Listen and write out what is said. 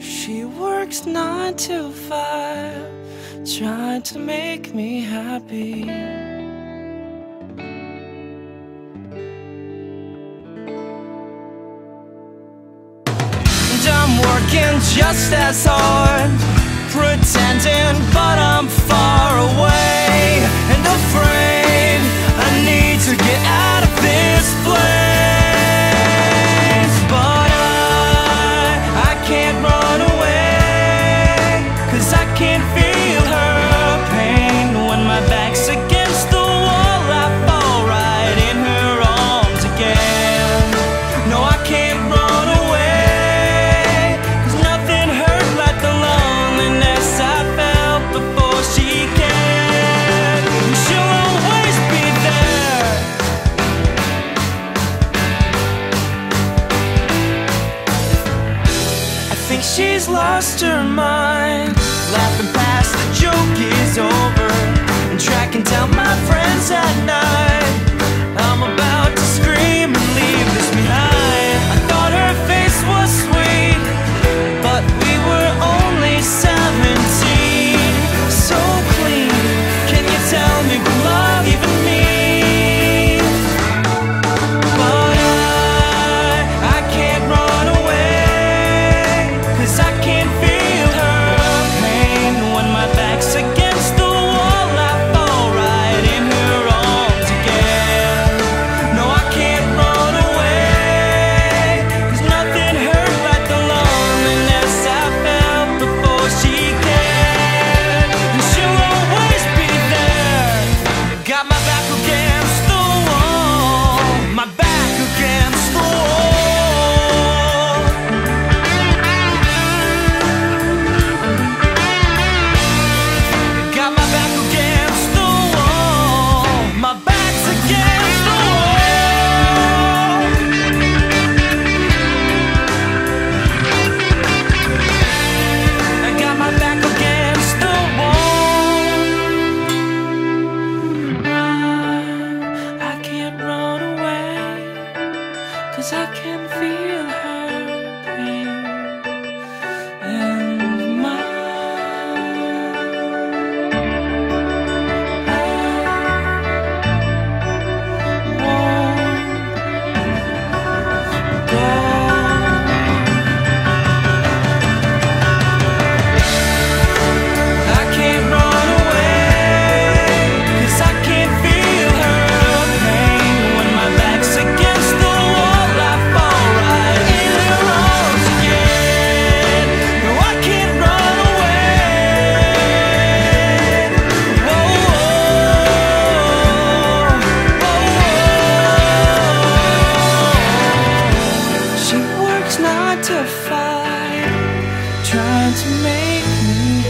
She works 9 to 5, trying to make me happy. And I'm working just as hard, pretending, but I'm far away and afraid. I need to get out of this place, but I can't run away, 'cause I can't feel her pain. When my back's against the wall, I fall right in her arms again. No, I can't run away, 'cause nothing hurt like the loneliness I felt before she can. And she'll always be there. I think she's lost her mind, laughing past the joke is over, and tracking down my friends at night. I'm about to scream and leave this behind. I thought her face was sweet, but we were only 17. So clean, can you tell me what love even means? But I can't run away, 'cause I can't feel her pain. When my back's against the wall, I fall right in her arms again. No, I can't run away, 'cause nothing hurt like the loneliness I felt before she can. And she'll always be there. Got my back against the wall, my back against the wall. Got my back against the wall, my back's against the wall. I got my back against the wall. I can't run away, 'cause I can feel her pain. And I can't run away, 'cause I can't feel her pain. When my back's against the wall, I fall right in her arms again. No, I can't run away. Whoa, whoa. She works 9 to 5, trying to make me